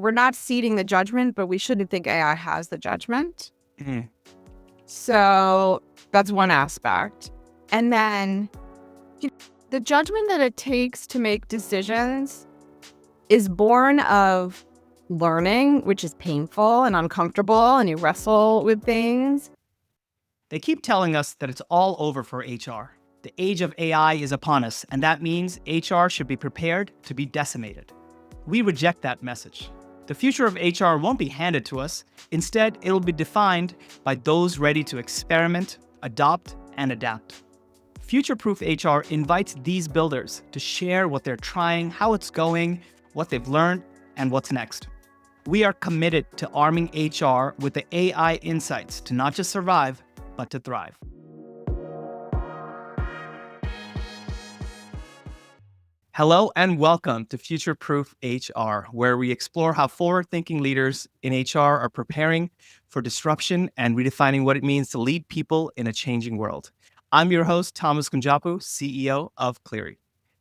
we're not ceding the judgment, but we shouldn't think AI has the judgment. Mhm. So that's one aspect. And then the judgment that it takes to make decisions is born of learning, which is painful and uncomfortable, and you wrestle with things. They keep telling us that it's all over for HR. The age of AI is upon us, and that means HR should be prepared to be decimated. We reject that message. The future of HR won't be handed to us. Instead, it'll be defined by those ready to experiment, adopt, and adapt. Future-Proof HR invites these builders to share what they're trying, how it's going, what they've learned, and what's next. We are committed to arming HR with the AI insights to not just survive, but to thrive. Hello and welcome to Future-Proof HR, where we explore how forward-thinking leaders in HR are preparing for disruption and redefining what it means to lead people in a changing world. I'm your host, Thomas Kunjappu, CEO of Cleary.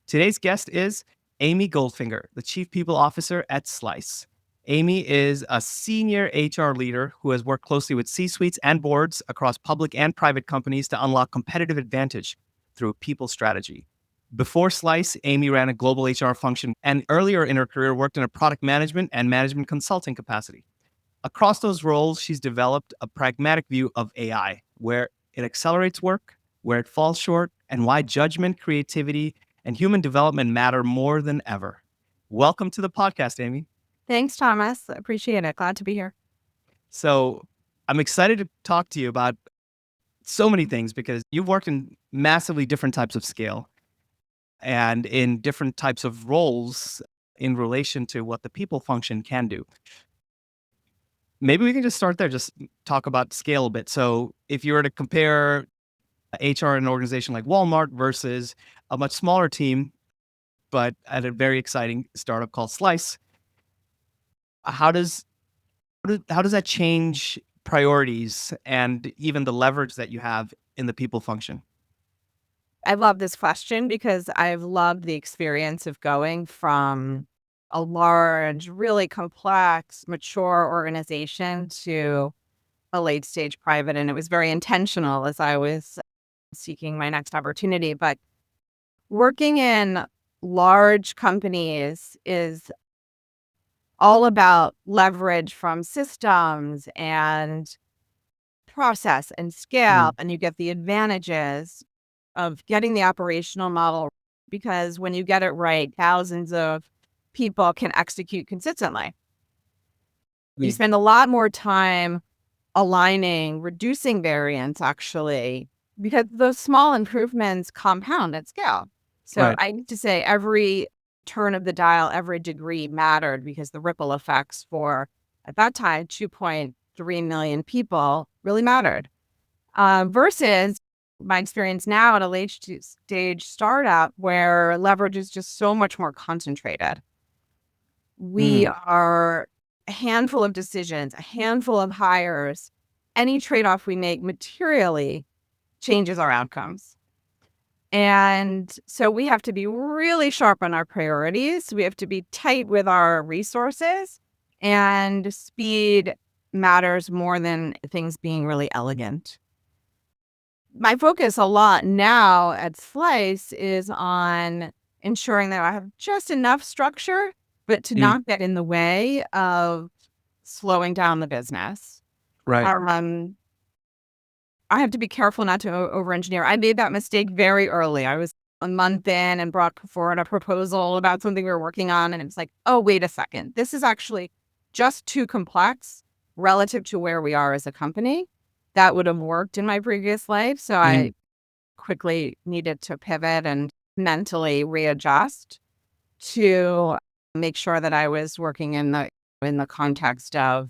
Today's guest is Amy Goldfinger, the Chief People Officer at Slice. Amy is a senior HR leader who has worked closely with C-suites and boards across public and private companies to unlock competitive advantage through people strategy. Before Slice, Amy ran a global HR function and earlier in her career worked in a product management and management consulting capacity. Across those roles, she's developed a pragmatic view of AI, where it accelerates work, where it falls short, and why judgment, creativity, and human development matter more than ever. Welcome to the podcast, Amy. Thanks, Thomas. Appreciate it. Glad to be here. So I'm excited to talk to you about so many things because you've worked in massively different types of scale and in different types of roles in relation to what the people function can do. Maybe we can just start there, just talk about scale a bit. So if you were to compare HR in an organization like Walmart versus a much smaller team, but at a very exciting startup called Slice, how does that change priorities and even the leverage that you have in the people function? I love this question because I've loved the experience of going from a large, really complex, mature organization to a late stage private. And it was very intentional as I was seeking my next opportunity. But working in large companies is all about leverage from systems and process and scale. Mm, And you get the advantages of getting the operational model because when you get it right, thousands of people can execute consistently. You mm, spend a lot more time aligning, reducing variance actually, because those small improvements compound at scale. So right. I need to say every turn of the dial, every degree mattered because the ripple effects for, at that time, 2.3 million people really mattered. Versus my experience now at a late stage startup where leverage is just so much more concentrated. We Mm, are a handful of decisions, a handful of hires. Any trade-off we make materially changes our outcomes. And so we have to be really sharp on our priorities. We have to be tight with our resources, and speed matters more than things being really elegant. My focus a lot now at Slice is on ensuring that I have just enough structure, but to mm, not get in the way of slowing down the business. right. Um, I have to be careful not to over-engineer. I made that mistake very early. I was a month in and brought forward a proposal about something we were working on, and it's like, oh, wait a second. This is actually just too complex relative to where we are as a company. That would have worked in my previous life. So Mm, I quickly needed to pivot and mentally readjust to make sure that I was working in the context of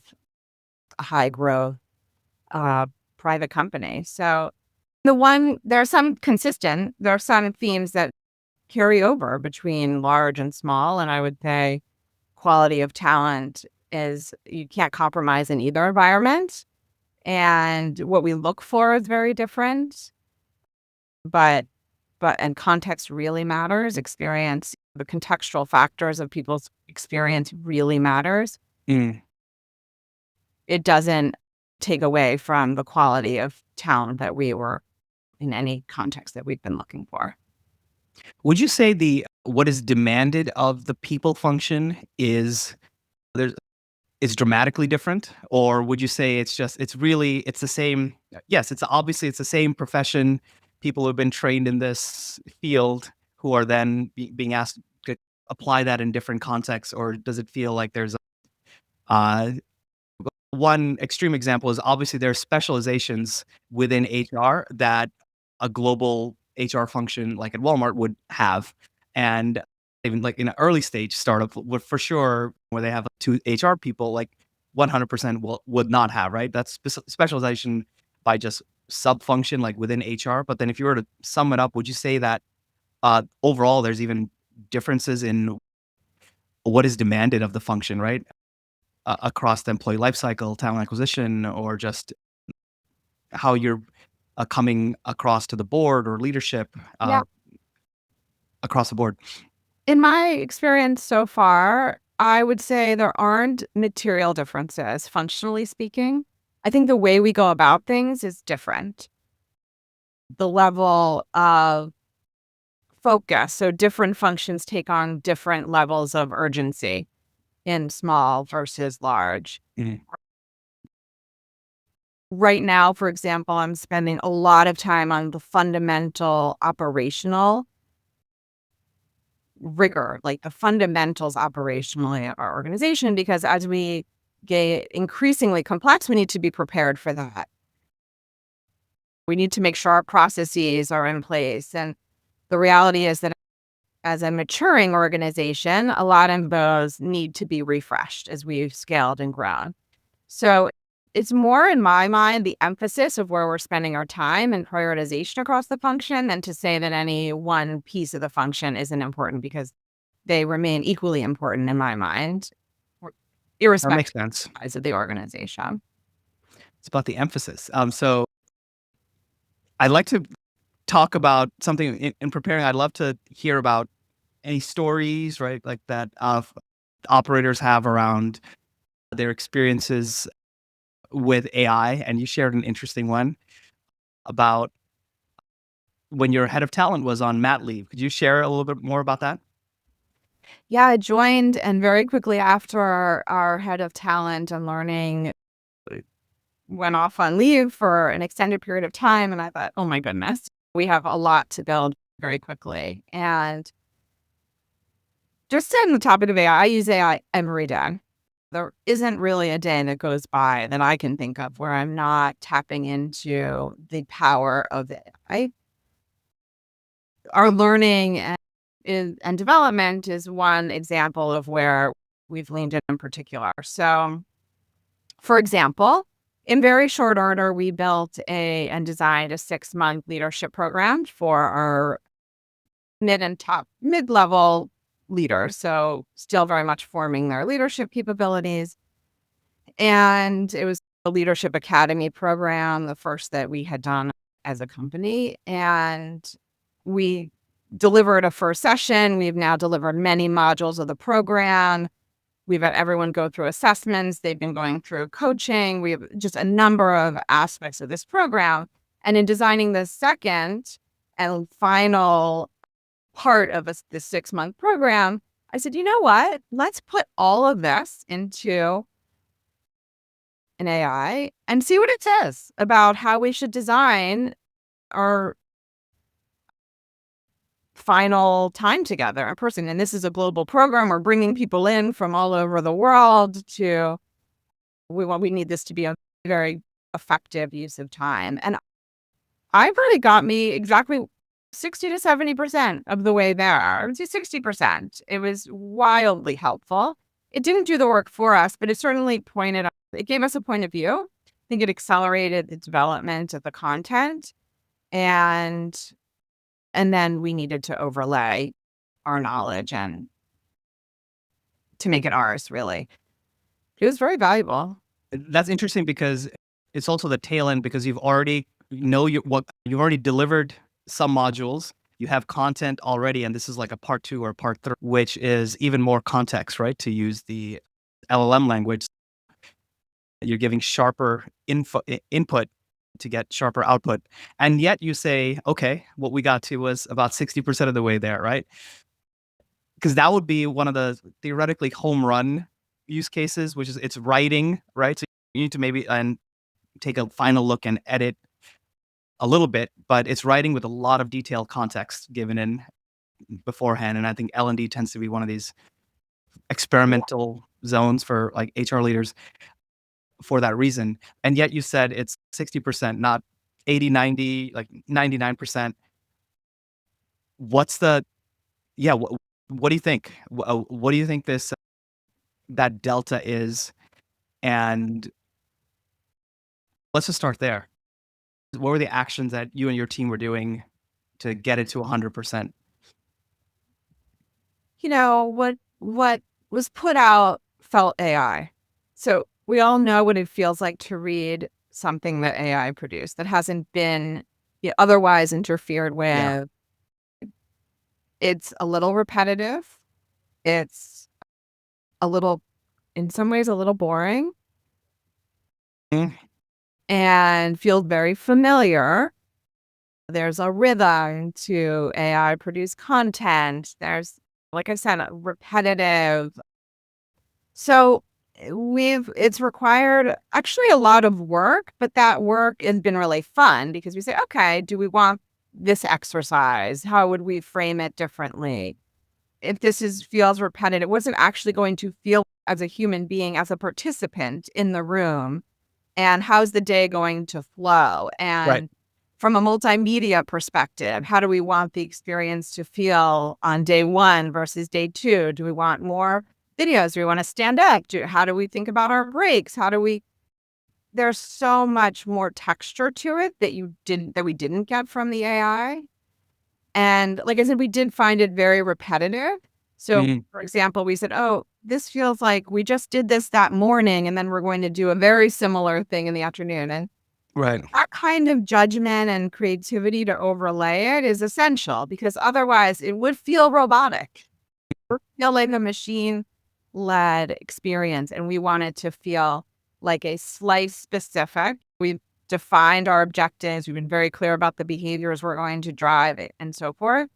a high growth uh, private company. So there are some themes that carry over between large and small. And I would say quality of talent is you can't compromise in either environment. And what we look for is very different. But and context really matters. Experience, the contextual factors of people's experience really matters. Mm. It doesn't take away from the quality of talent that we were in any context that we've been looking for. Would you say the what is demanded of the people function there's is dramatically different, or would you say it's the same? Yes, it's the same profession, people who have been trained in this field who are then being asked to apply that in different contexts, or does it feel like there's uh, one extreme example is obviously there are specializations within HR that a global HR function like at Walmart would have. And even like in an early stage startup would for sure where they have two HR people, like 100% would not have, right? That's specialization by just sub function like within HR. But then if you were to sum it up, would you say that overall there's even differences in what is demanded of the function, right? Across the employee lifecycle, talent acquisition, or just how you're coming across to the board or leadership Yeah. across the board. In my experience so far, I would say there aren't material differences, functionally speaking. I think the way we go about things is different. The level of focus, so different functions take on different levels of urgency in small versus large. Mhm. Right now, for example, I'm spending a lot of time on the fundamental operational rigor, like the fundamentals operationally of our organization, because as we get increasingly complex, we need to be prepared for that. We need to make sure our processes are in place. And the reality is that as a maturing organization, a lot of those need to be refreshed as we've scaled and grown. So it's more in my mind the emphasis of where we're spending our time and prioritization across the function than to say that any one piece of the function isn't important, because they remain equally important in my mind, That makes irrespective sense. of the size of the organization. It's about the emphasis. So I'd like to talk about something in preparing. I'd love to hear about any stories, right, like that operators have around their experiences with AI. And you shared an interesting one about when your head of talent was on mat leave. Could you share a little bit more about that? Yeah, I joined, and very quickly after our head of talent and learning went off on leave for an extended period of time. And I thought, oh my goodness, we have a lot to build very quickly. And just on the topic of AI, I use AI every day. There isn't really a day that goes by that I can think of where I'm not tapping into the power of AI. Our learning and development is one example of where we've leaned in particular. So, for example, in very short order, we built and designed a 6-month leadership program for our mid-level leaders. So still very much forming their leadership capabilities. And it was a leadership academy program, the first that we had done as a company. And we delivered a first session. We've now delivered many modules of the program. We've had everyone go through assessments. They've been going through coaching. We have just a number of aspects of this program. And in designing the second and final part of the 6-month program, I said, you know what? Let's put all of this into an AI and see what it says about how we should design our final time together in person. And this is a global program. We're bringing people in from all over the world we need this to be a very effective use of time. And I've really got me exactly 60 to 70% of the way there. I would say 60%. It was wildly helpful. It didn't do the work for us, but it certainly it gave us a point of view. I think it accelerated the development of the content. And then we needed to overlay our knowledge and to make it ours, really. It was very valuable. That's interesting because it's also the tail end because you've already delivered some modules. You have content already, and this is like a part 2 or part 3, which is even more context, right? To use the LLM language. You're giving sharper input to get sharper output. And yet you say, okay, what we got to was about 60% of the way there, right? Because that would be one of the theoretically home run use cases, which is it's writing, right? So you need to maybe and take a final look and edit a little bit, but it's writing with a lot of detailed context given in beforehand. And I think L&D tends to be one of these experimental zones for like HR leaders for that reason. And yet you said it's 60%, not 80, 90, like 99%. What's the, yeah, what do you think? What do you think this, that delta is? And let's just start there. What were the actions that you and your team were doing to get it to 100%? What was put out felt AI. So we all know what it feels like to read something that AI produced that hasn't been otherwise interfered Yeah. with. It's a little repetitive. It's a little, in some ways, a little boring Mm. and feels very familiar. There's a rhythm to AI produced content. There's, like I said, a repetitive. So it's required actually a lot of work, but that work has been really fun because we say, okay, do we want this exercise? How would we frame it differently? If feels repetitive, what's it actually going to feel as a human being, as a participant in the room? And how's the day going to flow? Right. And from a multimedia perspective, how do we want the experience to feel on day one versus day two? Do we want more videos? Do we want to stand up? How do we think about our breaks? There's so much more texture to it that we didn't get from the AI. And like I said, we did find it very repetitive. So, Mhm. for example, we said, oh, this feels like we just did this that morning, and then we're going to do a very similar thing in the afternoon. And Right. that kind of judgment and creativity to overlay it is essential because otherwise it would feel robotic. It would feel like a machine-led experience, and we want it to feel like a slice specific. We've defined our objectives. We've been very clear about the behaviors we're going to drive it and so forth.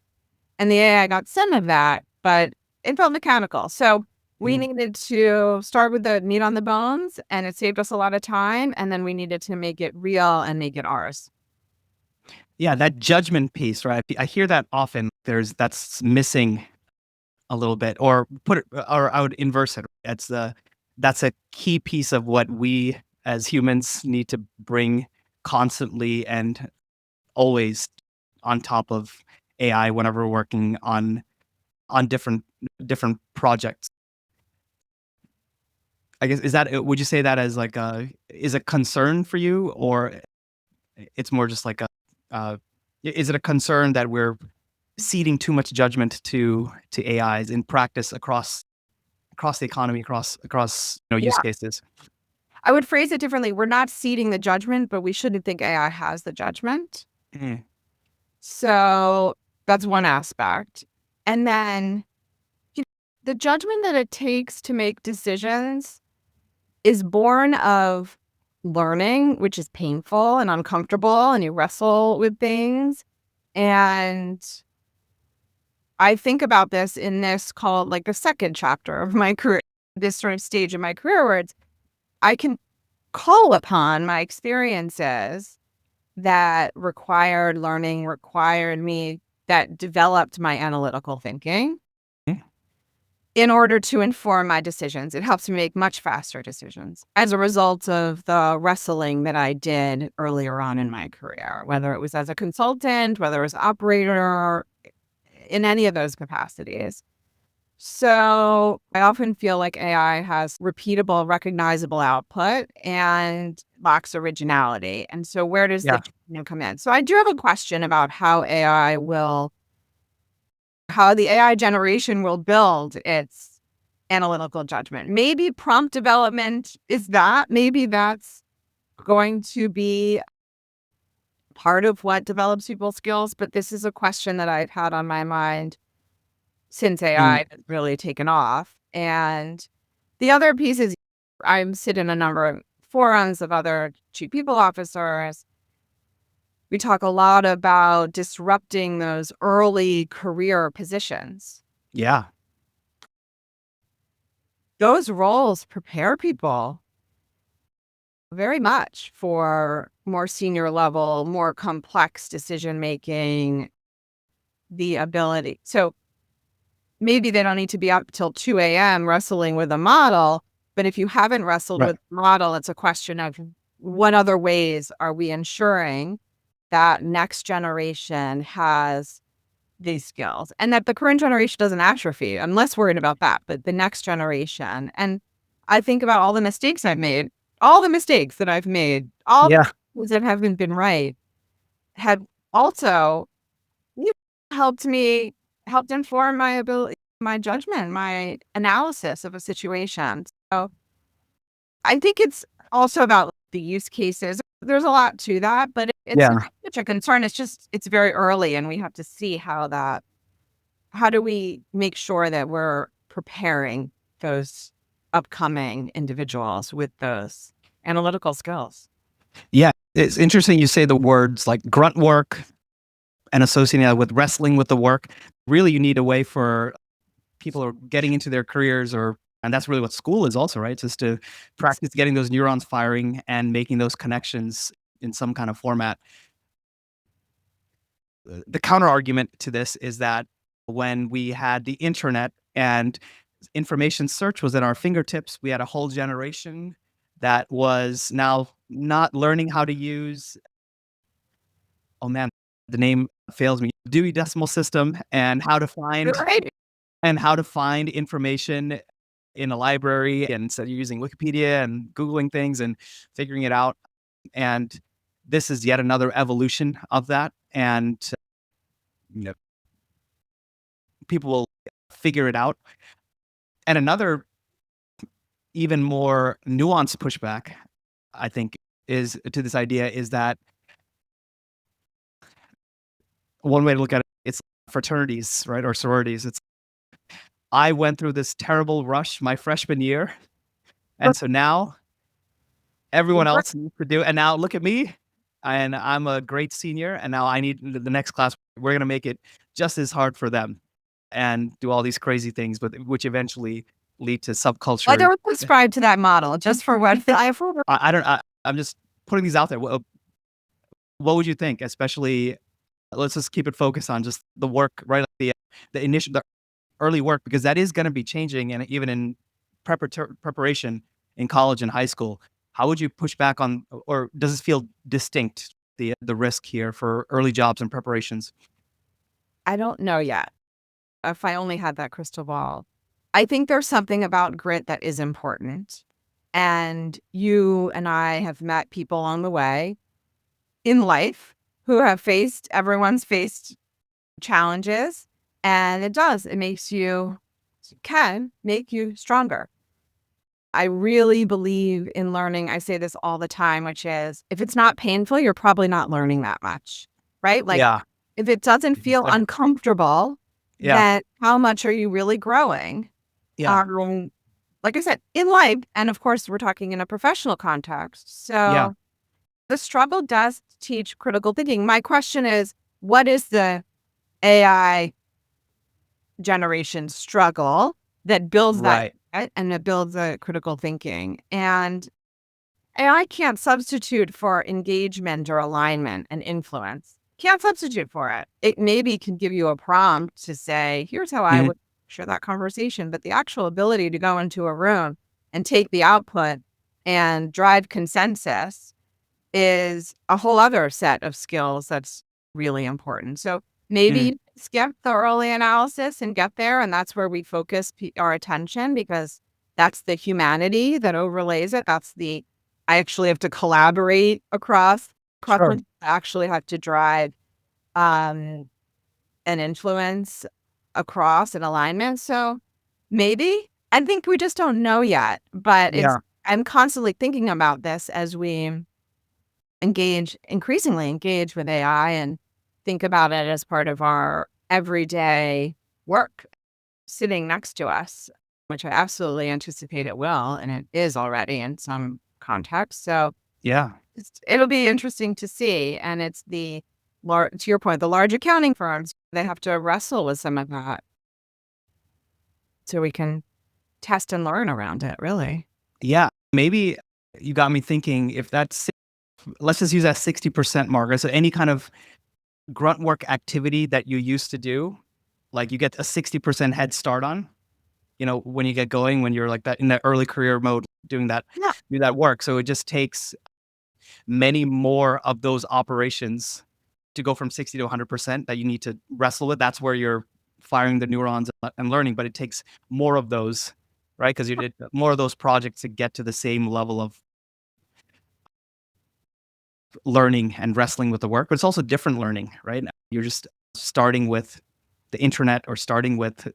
And the AI got some of that, but it felt mechanical. So we Mhm. needed to start with the meat on the bones, and it saved us a lot of time. And then we needed to make it real and make it ours. Yeah, that judgment piece, right? I hear that often. That's missing a little bit, or or I would inverse it. That's a key piece of what we as humans need to bring constantly and always on top of AI whenever we're working on different projects. I guess would you say that as like is a concern for you, or it's more just like is it a concern that we're ceding too much judgment to AIs in practice across the economy, across use Yeah. cases? I would phrase it differently. We're not ceding the judgment, but we shouldn't think AI has the judgment. Mhm. So that's one aspect. And then the judgment that it takes to make decisions is born of learning, which is painful and uncomfortable, and you wrestle with things. And I think about this in this called like the second chapter of my career, this sort of stage of my career where I can call upon my experiences that required learning, required me, that developed my analytical thinking Mhm. in order to inform my decisions. It helps me make much faster decisions as a result of the wrestling that I did earlier on in my career, whether it was as a consultant, whether it was operator, in any of those capacities. So I often feel like AI has repeatable, recognizable output and lacks originality. And so where does the Yeah. come in? So I do have a question about how the AI generation will build its analytical judgment. Maybe prompt development is that. Maybe that's going to be part of what develops people's skills. But this is a question that I've had on my mind since Mm. AI has really taken off. And The other piece is I sit in a number of forums of other chief people officers. We talk a lot about disrupting those early career positions. Yeah. Those roles prepare people very much for more senior level, more complex decision making, the ability. So maybe they don't need to be up till 2 a.m. wrestling with a model, but if you haven't wrestled Right. with the model, it's a question of what other ways are we ensuring that next generation has these skills and that the current generation doesn't atrophy. I'm less worried about that, but the next generation. And I think about all the mistakes I've made, all the mistakes that I've made, all the Yeah. things that haven't been right have also you helped inform my ability, my judgment, my analysis of a situation. So I think it's also about the use cases. There's a lot to that, but it's not Yeah. such a concern. It's just, it's very early and we have to see how do we make sure that we're preparing those upcoming individuals with those analytical skills? Yeah. It's interesting you say the words like grunt work and associating that with wrestling with the work. Really, you need a way for people who are getting into their careers and that's really what school is also, right? Just to practice getting those neurons firing and making those connections in some kind of format. The counter argument to this is that when we had the internet and information search was at our fingertips, we had a whole generation that was now not learning how to use, oh man, the name fails me, Dewey Decimal System, Right. and how to find information in a library. And so you're using Wikipedia and Googling things and figuring it out. And this is yet another evolution of that. And you know, people will figure it out. And another even more nuanced pushback, I think, is to this idea is that one way to look at it, it's fraternities, right? Or sororities. It's I went through this terrible rush my freshman year. And so now everyone else needs to do it. And now look at me. And I'm a great senior. And now I need the next class. We're going to make it just as hard for them and do all these crazy things, but which eventually lead to I subculture. don't subscribe to that model just for what I've heard. I don't, I'm just putting these out there. What would you think? Especially, let's just keep it focused on just the work, right? Like the early work, because that is going to be changing. And even in preparation in college and high school, how would you push back on, or does it feel distinct, the risk here for early jobs and preparations? I don't know yet. If I only had that crystal ball. I think there's something about grit that is important. And you and I have met people on the way in life who have everyone's faced challenges. And it can make you stronger. I really believe in learning. I say this all the time, which is if it's not painful, you're probably not learning that much, right? Like Yeah. if it doesn't feel So, uncomfortable, yeah. then how much are you really growing? Yeah. Um, like I said, in life, and of course, we're talking in a professional context. Yeah. So the struggle does teach critical thinking. My question is, what is the AI generation struggle that builds that Right. and that builds the critical thinking? And AI can't substitute for engagement or alignment and influence. Can't substitute for it. It maybe can give you a prompt to say, here's how I Mhm. would share that conversation. But the actual ability to go into a room and take the output and drive consensus is a whole other set of skills that's really important. So maybe Mhm. you skip the early analysis and get there. And that's where we focus our attention because that's the humanity that overlays it. I actually have to collaborate across Sure. I actually have to drive um, an influence across an alignment. So maybe I think we just don't know yet, but Yeah. I'm constantly thinking about this as we increasingly engage with AI and think about it as part of our everyday work sitting next to us. which I absolutely anticipate it will, and it is already in some contexts. So Yeah. it'll be interesting to see. And it's to your point, the large accounting firms, they have to wrestle with some of that so we can test and learn around it, really. Yeah. Maybe you got me thinking if that's, let's just use that 60% marker. So any kind of grunt work activity that you used to do, like you get a 60% head start on, when you get going, when you're like that in that early career mode, doing that, Yeah. do that work. So it just takes many more of those operations to go from 60 to 100% that you need to wrestle with. That's where you're firing the neurons and learning, but it takes more of those, right? Because you did more of those projects to get to the same level of learning and wrestling with the work, but it's also different learning, right? You're just starting with the internet or starting with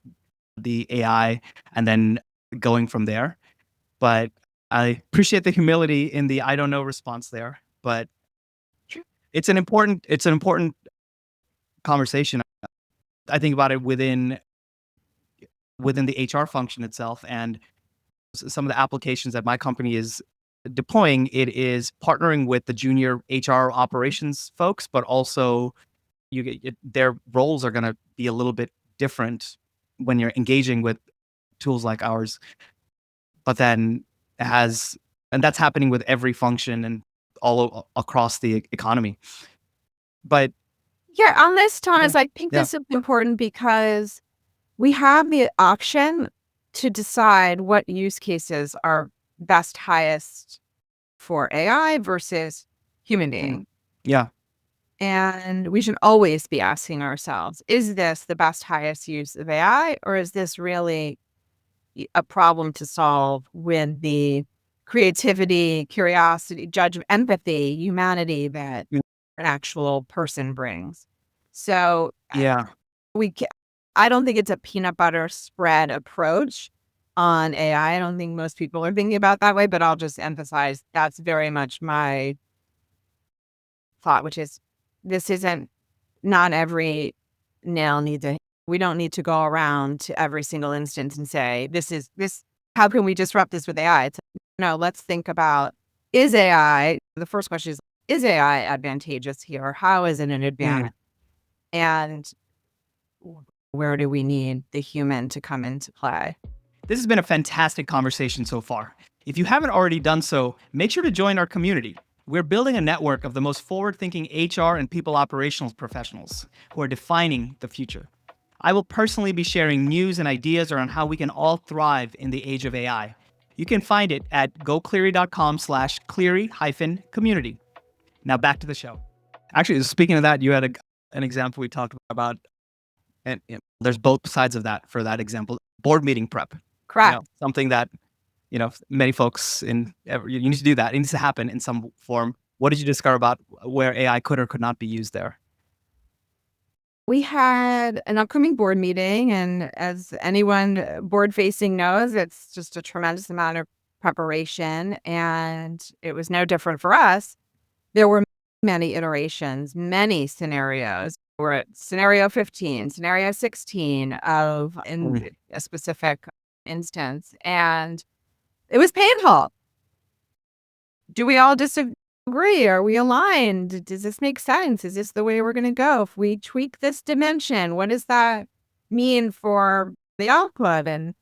the AI and then going from there. But I appreciate the humility in the I don't know response there, but it's an important conversation. I think about it within the HR function itself and some of the applications that my company is deploying. It is partnering with the junior HR operations folks, but also their roles are going to be a little bit different when you're engaging with tools like ours. But then and that's happening with every function and across the economy. But Yeah, on this, yeah, Thomas, I think yeah, this is important because we have the option to decide what use cases are best, highest for AI versus human mm, being. yeah, And we should always be asking ourselves, is this the best, highest use of AI, or is this really a problem to solve with the creativity, curiosity, judgment, empathy, humanity that mm, an actual person brings? So yeah. we ca I don't think it's a peanut butter spread approach on AI. I don't think most people are thinking about that way, but I'll just emphasize that's very much my thought, which is this isn't not every nail needs a we don't need to go around to every single instance and say, this how can we disrupt this with AI? It's no, let's think about, is AI the first question is AI advantageous here? How is it an Mm. advantage? And where do we need the human to come into play? This has been a fantastic conversation so far. If you haven't already done so, make sure to join our community. We're building a network of the most forward-thinking HR and people operations professionals who are defining the future. I will personally be sharing news and ideas around how we can all thrive in the age of AI. You can find it at gocleary.com/Cleary-community. Now back to the show. Actually, speaking of that, you had an example we talked about, and there's both sides of that for that example. Board meeting prep, Correct. something that many folks you need to do that. It needs to happen in some form. What did you discover about where AI could or could not be used there? We had an upcoming board meeting, and as anyone board facing knows, it's just a tremendous amount of preparation. And it was no different for us. There were many iterations, many scenarios. We're at scenario 15, scenario 16 of in Mm. a specific instance. And it was painful. Do we all disagree? Are we aligned? Does this make sense? Is this the way we're going to go? If we tweak this dimension, what does that mean for the output? And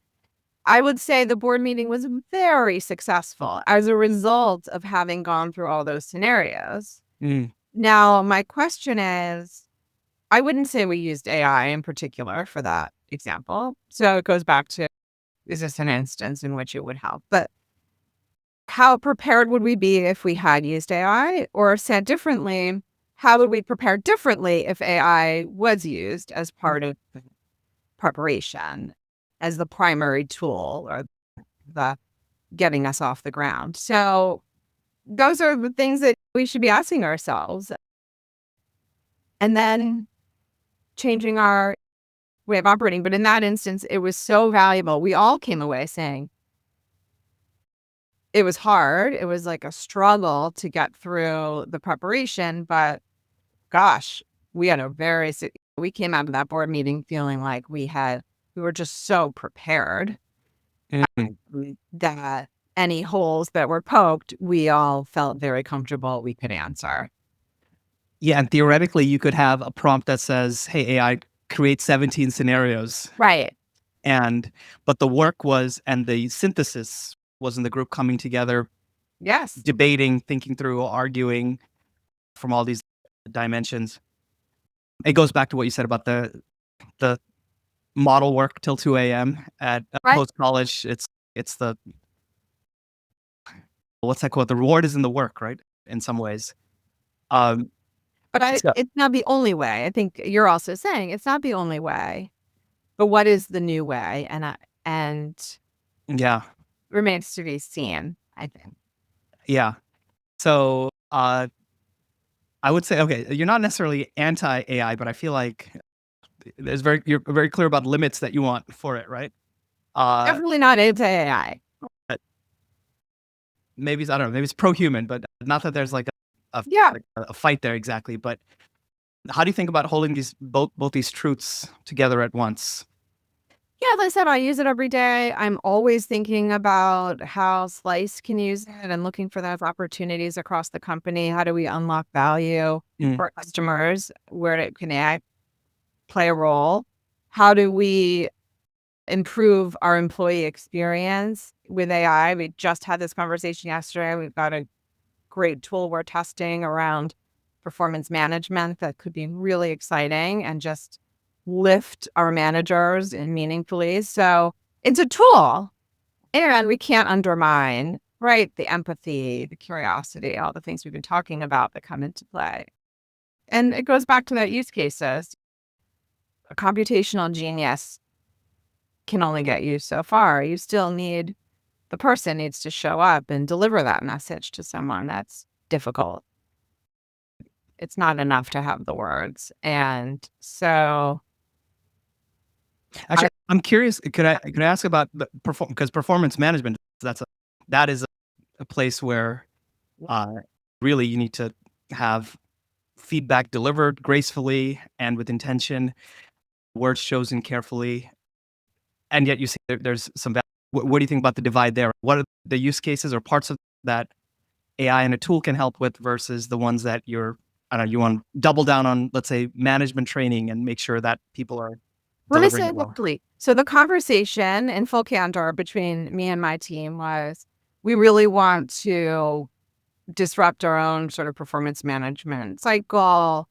I would say the board meeting was very successful as a result of having gone through all those scenarios. Mm. Now, my question is, I wouldn't say we used AI in particular for that example. So it goes back to, is this an instance in which it would help? But how prepared would we be if we had used AI? Or said differently, how would we prepare differently if AI was used as part of preparation, as the primary tool or the getting us off the ground? So those are the things that we should be asking ourselves. And then changing our way of operating. But in that instance, it was so valuable. We all came away saying it was hard. It was like a struggle to get through the preparation, but gosh, we had we came out of that board meeting feeling like we were just so prepared. Mm. that any holes that were poked, we all felt very comfortable we could answer. Yeah, and theoretically, you could have a prompt that says, "Hey, AI, create 17 scenarios." Right. And but the work was and the synthesis was in the group coming together, Yes. debating, thinking through, arguing from all these dimensions. It goes back to what you said about the model work till 2 a.m. at Right. post college. It's the what's that quote? The reward is in the work, right? In some ways. Um, But so it's not the only way. I think you're also saying it's not the only way. But what is the new way? And yeah, remains to be seen, I think. yeah. So I would say, okay, you're not necessarily anti AI, but I feel like you're very clear about limits that you want for it, right? Uh, Definitely not anti-AI. but maybe I don't know, maybe it's pro-human, but not that there's Yeah. like a fight there exactly. But how do you think about holding these both these truths together at once? Yeah, as I said, I use it every day. I'm always thinking about how Slice can use it and looking for those opportunities across the company. How do we unlock value Mm, for customers? Can AI play a role? How do we improve our employee experience with AI? We just had this conversation yesterday. We've got a great tool we're testing around performance management that could be really exciting and just lift our managers in meaningfully. So it's a tool and we can't undermine, right? The empathy, the curiosity, all the things we've been talking about that come into play. And it goes back to that use cases. A computational genius can only get you so far. You still need the person needs to show up and deliver that message to someone. That's difficult. It's not enough to have the words. And so I actually, I'm curious. Could I ask about the because performance management that is a place where uh, really you need to have feedback delivered gracefully and with intention, words chosen carefully, and yet you see there's some what do you think about the divide there? What are the use cases or parts of that AI and a tool can help with versus the ones that I don't know, you want to double down on, let's say, management training and make sure that people are let me delivering say it well? quickly. So the conversation in full candor between me and my team was we really want to disrupt our own sort of performance management cycle,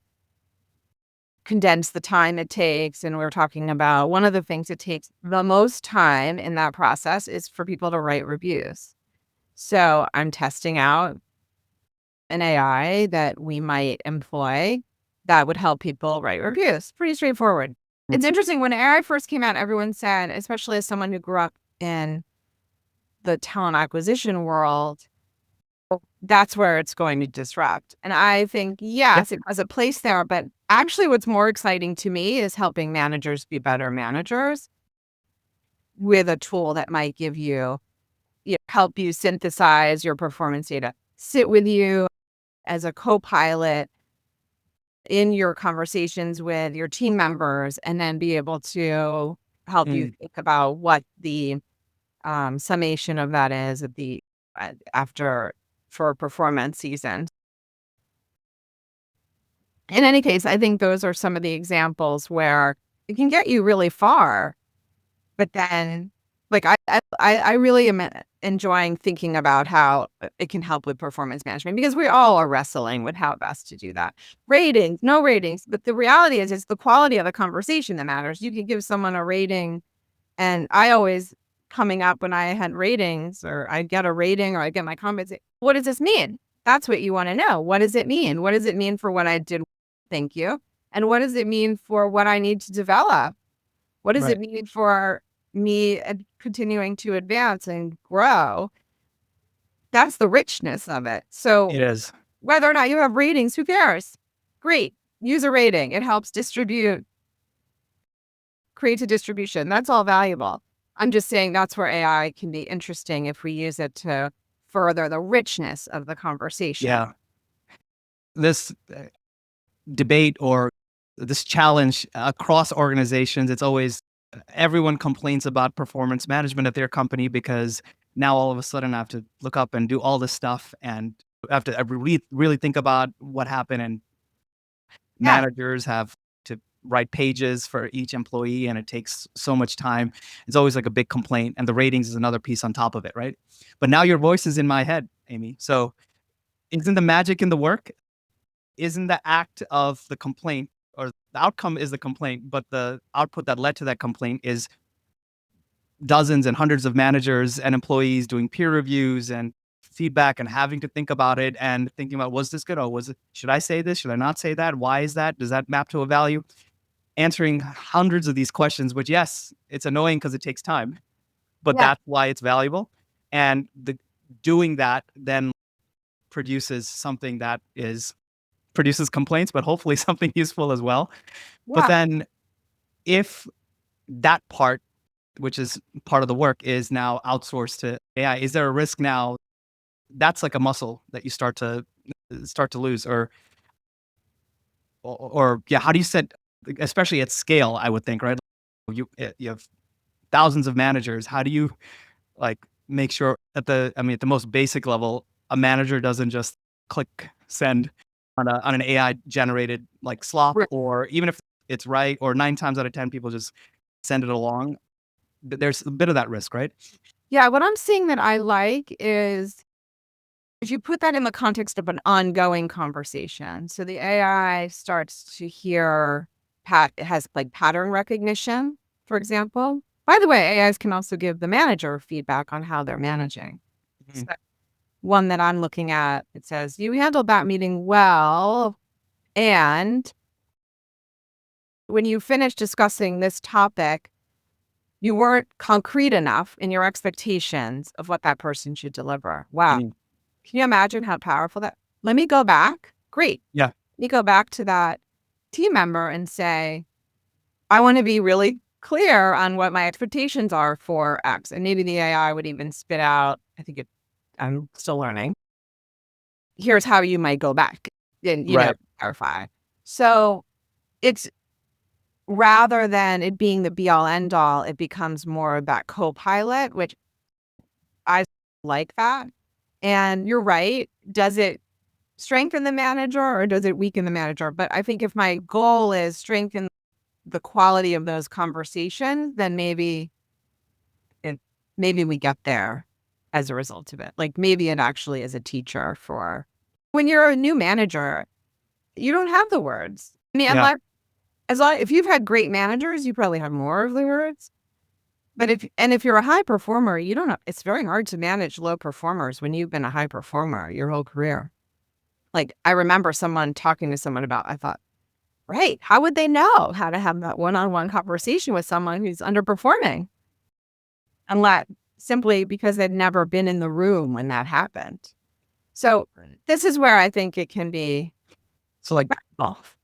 condense the time it takes. And we're talking about one of the things it takes the most time in that process is for people to write reviews. So I'm testing out an AI that we might employ that would help people write reviews. Pretty straightforward. Mm, It's interesting. When AI first came out, everyone said, especially as someone who grew up in the talent acquisition world, that's where it's going to disrupt. And I think, yeah. yes, it has a place there. But actually, what's more exciting to me is helping managers be better managers with a tool that might help you synthesize your performance data, sit with you as a co-pilot in your conversations with your team members, and then be able to help you Mm, think about what the summation of that is at the after for performance season. In any case, I think those are some of the examples where it can get you really far. But then, like, I really am enjoying thinking about how it can help with performance management because we all are wrestling with how best to do that. Ratings, no ratings. But the reality is, it's the quality of the conversation that matters. You can give someone a rating. And I always, coming up when I had ratings or I get a rating or I get my comments, what does this mean? That's what you want to know. What does it mean? What does it mean for what I did? Thank you. And what does it mean for what I need to develop? What does right. it mean for me continuing to advance and grow? That's the richness of it. So It is. whether or not you have ratings, who cares? Great. Use a rating. It helps create a distribution. That's all valuable. I'm just saying that's where AI can be interesting if we use it to further the richness of the conversation. Yeah. This debate or this challenge across organizations, it's always everyone complains about performance management at their company because now all of a sudden I have to look up and do all this stuff and I have to really think about what happened. And Yeah. managers have to write pages for each employee and it takes so much time. It's always like a big complaint. And the ratings is another piece on top of it, right? But now your voice is in my head, Amy. So isn't the magic in the work? Isn't the act of the complaint or the outcome is the complaint, but the output that led to that complaint is dozens and hundreds of managers and employees doing peer reviews and feedback and having to think about it and thinking about, was this good? Oh, was it, should I say this? Should I not say that? Why is that? Does that map to a value? Answering hundreds of these questions, which yes, it's annoying because it takes time, but Yeah. that's why it's valuable. And the doing that then produces something that is produces complaints, but hopefully something useful as well. But Yeah. then if that part, which is part of the work, is now outsourced to AI, is there a risk now that's like a muscle that you start to lose or yeah, how do you set, especially at scale, I would think, right? You have thousands of managers. How do you like make sure at at the most basic level, a manager doesn't just click send on an AI generated like slop, Right. or even if it's right, or 9 times out of 10 people just send it along. There's a bit of that risk, right? Yeah. What I'm seeing that I like is if you put that in the context of an ongoing conversation. So the AI starts to hear it has like pattern recognition, for example. By the way, AIs can also give the manager feedback on how they're managing. Mhm. So one that I'm looking at, it says, you handled that meeting well. And when you finished discussing this topic, you weren't concrete enough in your expectations of what that person should deliver. Wow. Mhm. Can you imagine how powerful that? Let me go back. Great. Yeah, Let me go back to that team member and say, I want to be really clear on what my expectations are for X. And maybe the AI would even spit out, I'm still learning. Here's how you might go back and, right. clarify. So it's rather than it being the be all end all, it becomes more of that co-pilot, which I like that. And you're right. Does it strengthen the manager or does it weaken the manager? But I think if my goal is strengthen the quality of those conversations, then it maybe we get there as a result of it. Like maybe it actually is a teacher for when you're a new manager, you don't have the words. I mean, Yeah. if you've had great managers, you probably have more of the words. But if you're a high performer, you don't have, it's very hard to manage low performers when you've been a high performer your whole career. Like I remember someone talking to someone about, I thought, right, how would they know how to have that one-on-one conversation with someone who's underperforming? Unless simply because they'd never been in the room when that happened. So this is where I think it can be So like off.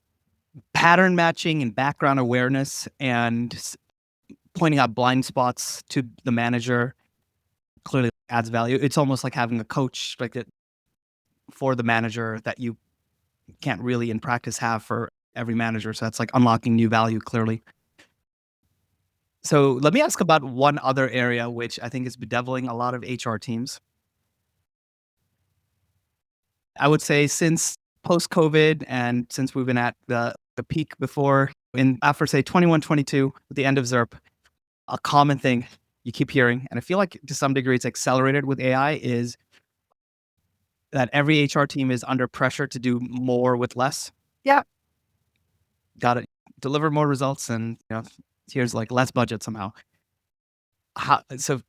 pattern matching and background awareness and pointing out blind spots to the manager clearly adds value. It's almost like having a coach like that for the manager that you can't really in practice have for every manager. So that's like unlocking new value clearly. So let me ask about one other area which I think is bedeviling a lot of HR teams. I would say since post COVID and since we've been at the peak before in after say 21, 22, at the end of ZERP, a common thing you keep hearing, and I feel like to some degree it's accelerated with AI, is that every HR team is under pressure to do more with less. Yeah. Got to deliver more results, and here's like less budget somehow. So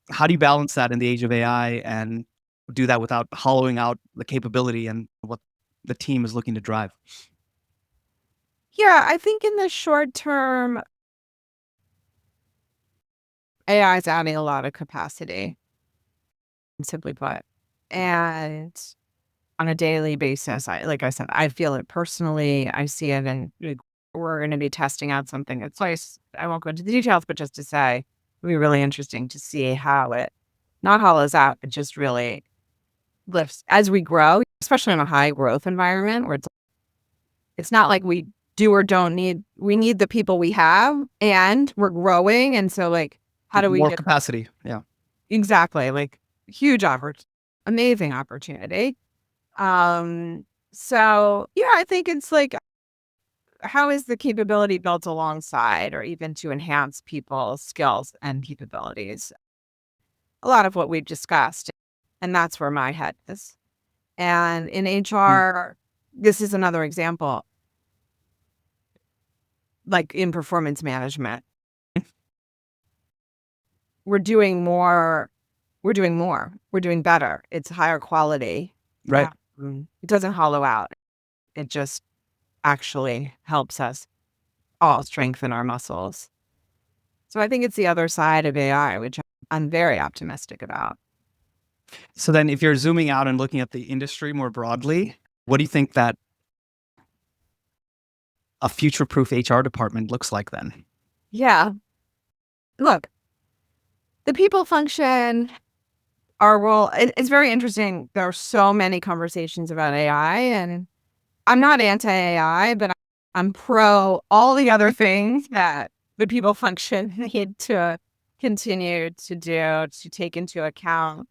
how do you balance that in the age of AI and do that without hollowing out the capability and what the team is looking to drive? Yeah, I think in the short term, AI is adding a lot of capacity, simply put. And on a daily basis, like I said, I feel it personally. I see it and we're going to be testing out something at place. I won't go into the details, but just to say, it'll be really interesting to see how it not hollows out, but just really lifts as we grow, especially in a high growth environment where it's not like we do or don't need. We need the people we have, and we're growing. And so, like, how do we More get capacity. Yeah. exactly like huge amazing opportunity. So yeah, I think it's like, how is the capability built alongside or even to enhance people's skills and capabilities? A lot of what we've discussed. And that's where my head is. And in Mm. HR, this is another example, like in performance management, we're doing more, we're doing better. It's higher quality. Right. It doesn't hollow out. It just actually helps us all strengthen our muscles. So I think it's the other side of AI, which I'm very optimistic about. So then if you're zooming out and looking at the industry more broadly, what do you think that a future-proof HR department looks like then? Yeah. Look, the people function, our role, it's very interesting. There are so many conversations about AI, and I'm not anti-AI, but I'm pro all the other things that the people function need to continue to do to take into account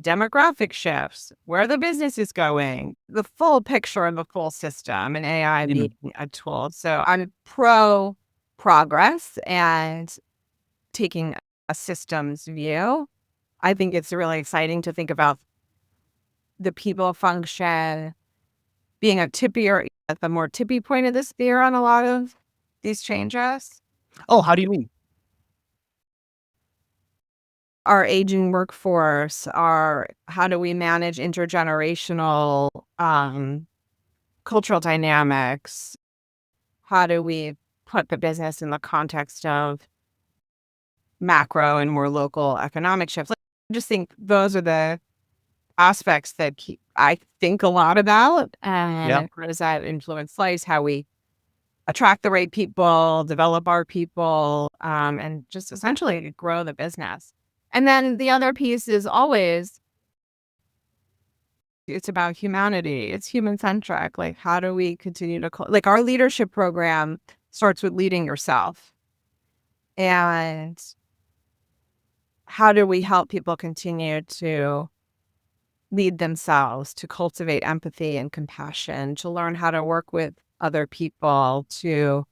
demographic shifts, where the business is going, the full picture and the full system, and AI being Mm. a tool. So I'm pro progress and taking a systems view. I think it's really exciting to think about the people function being at the more tippy point of the spear on a lot of these changes. Oh, how do you mean? Our aging workforce, our how do we manage intergenerational cultural dynamics? How do we put the business in the context of macro and more local economic shifts? Like, I just think those are the aspects that I think a lot about. Yeah. And how does that influence life? How we attract the right people, develop our people, and just essentially grow the business. And then the other piece is always, it's about humanity. It's human-centric. Like, how do we continue to, like, our leadership program starts with leading yourself. And how do we help people continue to lead themselves, to cultivate empathy and compassion, to learn how to work with other people, to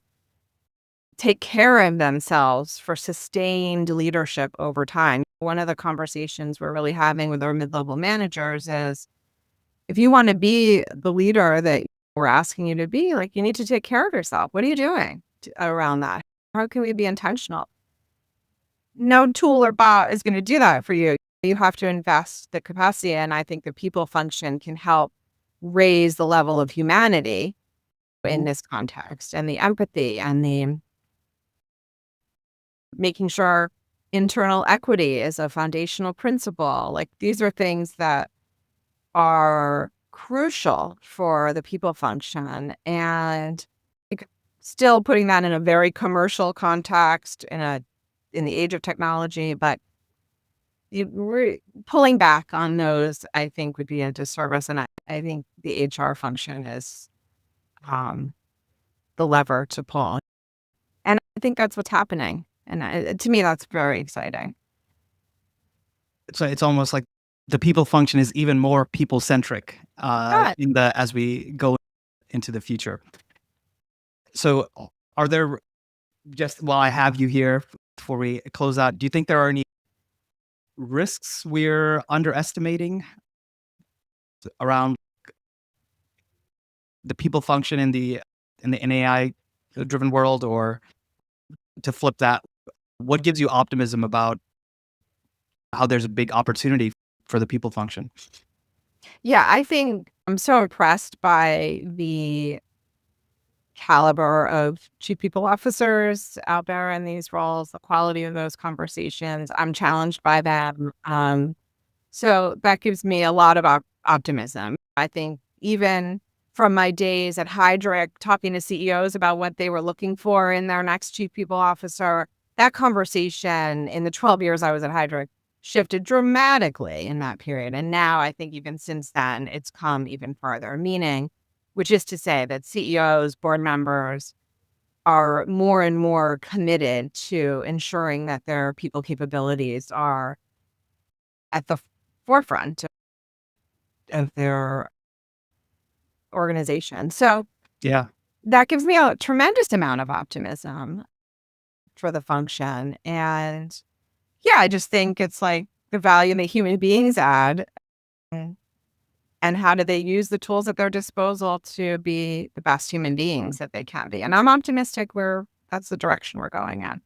take care of themselves for sustained leadership over time? One of the conversations we're really having with our mid-level managers is, if you want to be the leader that we're asking you to be, like, you need to take care of yourself. What are you doing around that? How can we be intentional? No tool or bot is going to do that for you. You have to invest the capacity. And I think the people function can help raise the level of humanity in Mhm. this context, and the empathy, and the making sure internal equity is a foundational principle. Like, these are things that are crucial for the people function. And like, still putting that in a very commercial context in the age of technology, but we're pulling back on those, I think, would be a disservice. And I think the HR function is um, the lever to pull. And I think that's what's happening. And to me, that's very exciting. So it's almost like the people function is even more people-centric Good. as we go into the future. So are there, just while I have you here before we close out, do you think there are any risks we're underestimating around the people function in the AI driven world? Or to flip that, what gives you optimism about how there's a big opportunity for the people function? Yeah, I think I'm so impressed by the caliber of chief people officers out there in these roles, the quality of those conversations. I'm challenged by them. So that gives me a lot of optimism. I think even from my days at Heidrick, talking to CEOs about what they were looking for in their next chief people officer, that conversation in the 12 years I was at Heidrick shifted dramatically in that period. And now I think even since then, it's come even further, meaning which is to say that CEOs, board members are more and more committed to ensuring that their people capabilities are at the forefront of their organization. So Yeah. that gives me a tremendous amount of optimism for the function. And yeah, I just think it's like the value that human beings add, mm, and how do they use the tools at their disposal to be the best human beings that they can be. And I'm optimistic that's the direction we're going in.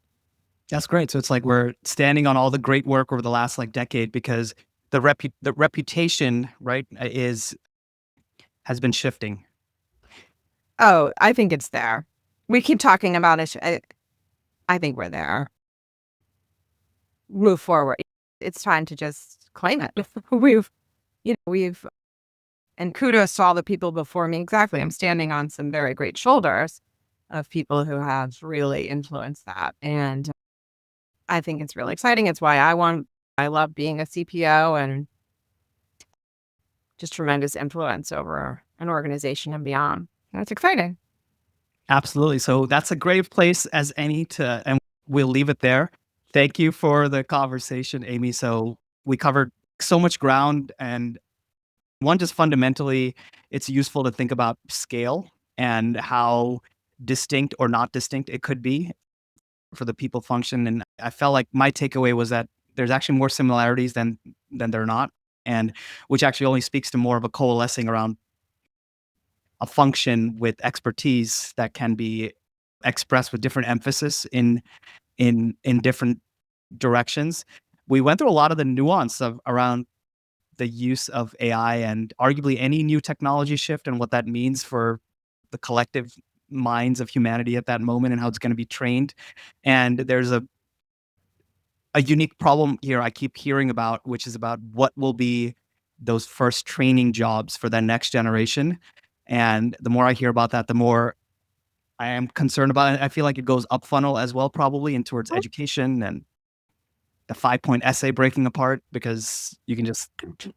That's great. So it's like we're standing on all the great work over the last like decade because the reputation, right, has been shifting. Oh, I think it's there. We keep talking about it. I think we're there. Move forward. It's time to just claim it. We've, and kudos to all the people before me. Exactly. I'm standing on some very great shoulders of people who have really influenced that. And I think it's really exciting. It's why I love being a CPO and just tremendous influence over an organization and beyond. That's exciting. Absolutely. So that's a great place as any to, and we'll leave it there. Thank you for the conversation, Amy. So we covered so much ground, and one, just fundamentally, it's useful to think about scale and how distinct or not distinct it could be for the people function. And I felt like my takeaway was that there's actually more similarities than there are not, and which actually only speaks to more of a coalescing around a function with expertise that can be expressed with different emphasis in different directions. We went through a lot of the nuance of around the use of AI and arguably any new technology shift and what that means for the collective minds of humanity at that moment and how it's going to be trained. And there's a unique problem here I keep hearing about, which is about what will be those first training jobs for the next generation. And the more I hear about that, the more I am concerned about it. I feel like it goes up funnel as well, probably, and towards education and the 5-point essay breaking apart because you can just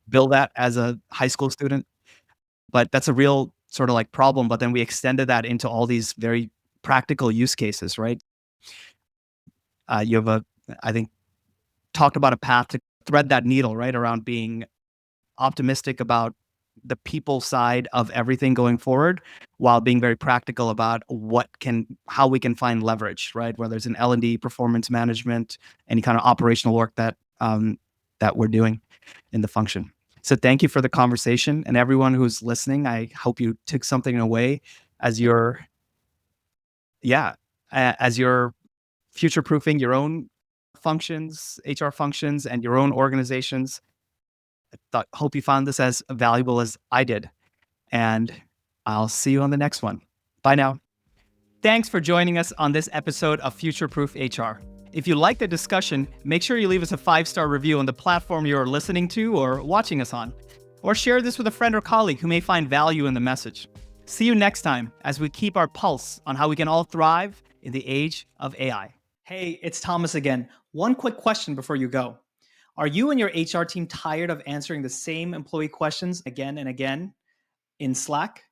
build that as a high school student. But that's a real sort of like problem. But then we extended that into all these very practical use cases, right? You have I think, talked about a path to thread that needle, right, around being optimistic about the people side of everything going forward while being very practical about how we can find leverage, right? Whether it's in L&D, performance management, any kind of operational work that we're doing in the function. So thank you for the conversation, and everyone who's listening, I hope you took something away as you're future proofing your own functions, HR functions, and your own organizations. Hope you found this as valuable as I did. And I'll see you on the next one. Bye now. Thanks for joining us on this episode of Future Proof HR. If you like the discussion, make sure you leave us a 5-star review on the platform you're listening to or watching us on. Or share this with a friend or colleague who may find value in the message. See you next time as we keep our pulse on how we can all thrive in the age of AI. Hey, it's Thomas again. One quick question before you go. Are you and your HR team tired of answering the same employee questions again and again in Slack?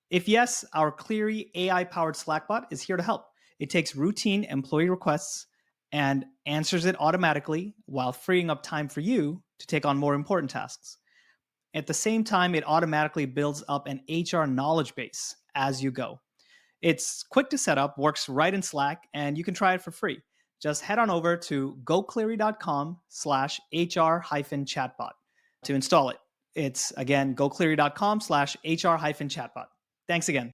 If yes, our Cleary AI-powered Slack bot is here to help. It takes routine employee requests and answers it automatically while freeing up time for you to take on more important tasks. At the same time, it automatically builds up an HR knowledge base as you go. It's quick to set up, works right in Slack, and you can try it for free. Just head on over to gocleary.com/HR-chatbot to install it. It's again, gocleary.com/HR-chatbot. Thanks again.